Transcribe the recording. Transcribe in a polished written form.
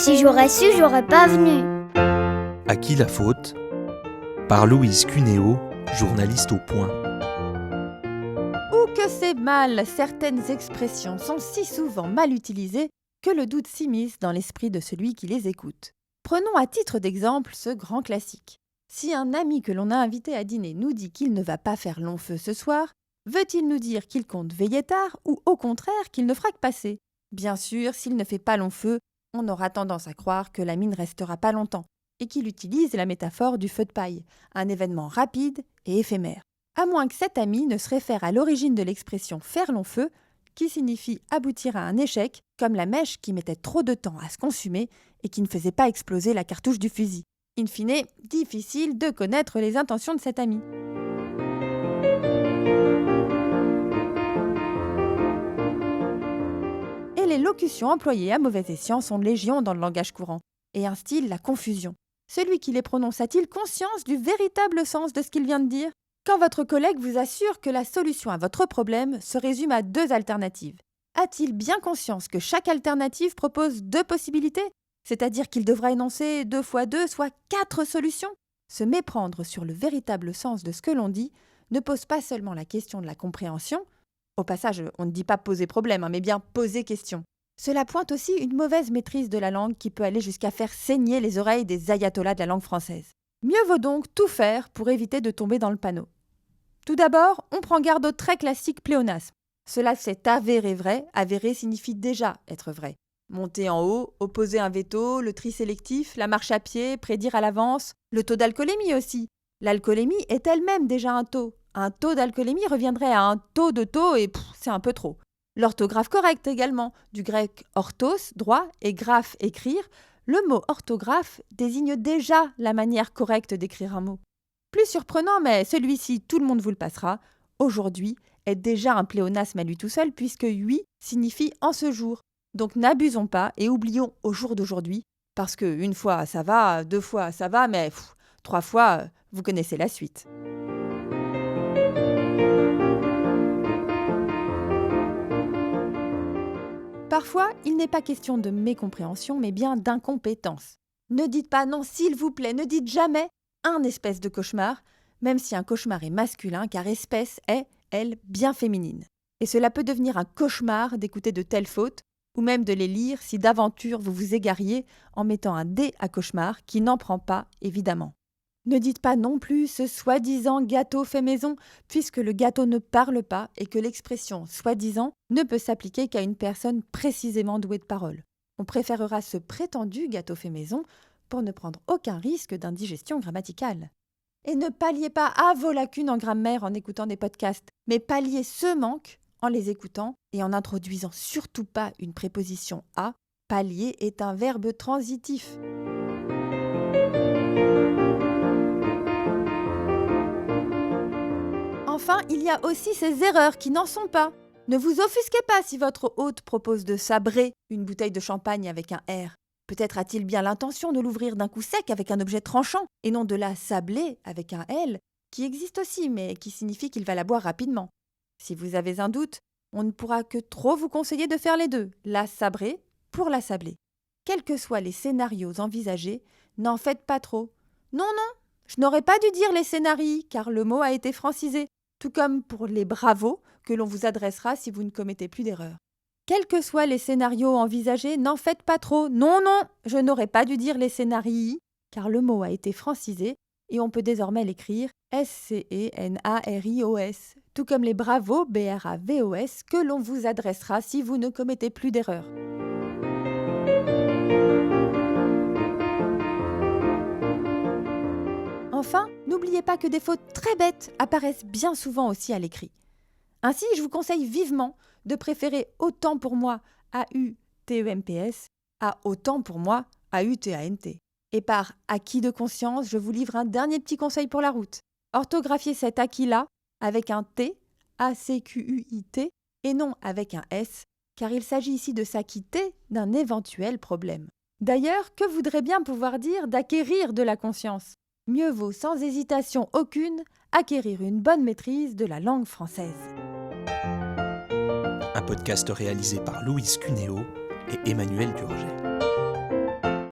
Si j'aurais su, j'aurais pas venu. À qui la faute ? Par Louise Cuneo, journaliste au Point. Ou que c'est mal, certaines expressions sont si souvent mal utilisées que le doute s'immisce dans l'esprit de celui qui les écoute. Prenons à titre d'exemple ce grand classique. Si un ami que l'on a invité à dîner nous dit qu'il ne va pas faire long feu ce soir, veut-il nous dire qu'il compte veiller tard ou au contraire qu'il ne fera que passer ? Bien sûr, s'il ne fait pas long feu, on aura tendance à croire que l'ami ne restera pas longtemps et qu'il utilise la métaphore du feu de paille, un événement rapide et éphémère. À moins que cet ami ne se réfère à l'origine de l'expression « faire long feu », qui signifie aboutir à un échec, comme la mèche qui mettait trop de temps à se consumer et qui ne faisait pas exploser la cartouche du fusil. In fine, difficile de connaître les intentions de cet ami. Et les locutions employées à mauvais escient sont légion dans le langage courant, et instillent la confusion. Celui qui les prononce a-t-il conscience du véritable sens de ce qu'il vient de dire ? Quand votre collègue vous assure que la solution à votre problème se résume à 2 alternatives, a-t-il bien conscience que chaque alternative propose 2 possibilités ? C'est-à-dire qu'il devra énoncer 2 fois 2, soit 4 solutions ? Se méprendre sur le véritable sens de ce que l'on dit ne pose pas seulement la question de la compréhension. Au passage, on ne dit pas poser problème, mais bien poser question. Cela pointe aussi une mauvaise maîtrise de la langue qui peut aller jusqu'à faire saigner les oreilles des ayatollahs de la langue française. Mieux vaut donc tout faire pour éviter de tomber dans le panneau. Tout d'abord, on prend garde au très classique pléonasme. Cela c'est avéré vrai, avéré signifie déjà être vrai. Monter en haut, opposer un veto, le tri sélectif, la marche à pied, prédire à l'avance, le taux d'alcoolémie aussi. L'alcoolémie est elle-même déjà un taux. Un taux d'alcoolémie reviendrait à un taux de taux et c'est un peu trop. L'orthographe correcte également, du grec orthos, droit, et graphe, écrire. Le mot orthographe désigne déjà la manière correcte d'écrire un mot. Plus surprenant, mais celui-ci, tout le monde vous le passera, aujourd'hui est déjà un pléonasme à lui tout seul puisque « oui » signifie « en ce jour ». Donc n'abusons pas et oublions au jour d'aujourd'hui, parce que 1 fois ça va, 2 fois ça va, mais 3 fois, vous connaissez la suite. Parfois, il n'est pas question de mécompréhension, mais bien d'incompétence. Ne dites pas non, s'il vous plaît, ne dites jamais un espèce de cauchemar, même si un cauchemar est masculin, car espèce est, elle, bien féminine. Et cela peut devenir un cauchemar d'écouter de telles fautes, ou même de les lire si d'aventure vous vous égariez en mettant un D à cauchemar qui n'en prend pas, évidemment. Ne dites pas non plus ce soi-disant gâteau fait maison, puisque le gâteau ne parle pas et que l'expression soi-disant ne peut s'appliquer qu'à une personne précisément douée de parole. On préférera ce prétendu gâteau fait maison pour ne prendre aucun risque d'indigestion grammaticale. Et ne palliez pas à vos lacunes en grammaire en écoutant des podcasts, mais palliez ce manque en les écoutant et en n'introduisant surtout pas une préposition « à ». Pallier est un verbe transitif. Enfin, il y a aussi ces erreurs qui n'en sont pas. Ne vous offusquez pas si votre hôte propose de sabrer une bouteille de champagne avec un R. Peut-être a-t-il bien l'intention de l'ouvrir d'un coup sec avec un objet tranchant, et non de la sabler avec un L, qui existe aussi, mais qui signifie qu'il va la boire rapidement. Si vous avez un doute, on ne pourra que trop vous conseiller de faire les 2, la sabrer pour la sabler. Quels que soient les scénarios envisagés, n'en faites pas trop. Non, je n'aurais pas dû dire les scénarii, car le mot a été francisé, tout comme pour les bravos que l'on vous adressera si vous ne commettez plus d'erreurs. Quels que soient les scénarios envisagés, n'en faites pas trop. Non, je n'aurais pas dû dire les scénarii, car le mot a été francisé et on peut désormais l'écrire S-C-E-N-A-R-I-O-S, tout comme les bravos, B-R-A-V-O-S, que l'on vous adressera si vous ne commettez plus d'erreurs. Enfin, n'oubliez pas que des fautes très bêtes apparaissent bien souvent aussi à l'écrit. Ainsi, je vous conseille vivement de préférer autant pour moi A-U-T-E-M-P-S à autant pour moi A-U-T-A-N-T. Et par acquis de conscience, je vous livre un dernier petit conseil pour la route. Orthographiez cet acquis-là avec un T, A-C-Q-U-I-T, et non avec un S, car il s'agit ici de s'acquitter d'un éventuel problème. D'ailleurs, que voudrait bien pouvoir dire d'acquérir de la conscience ? Mieux vaut sans hésitation aucune acquérir une bonne maîtrise de la langue française. Un podcast réalisé par Louise Cuneo et Emmanuel Durget.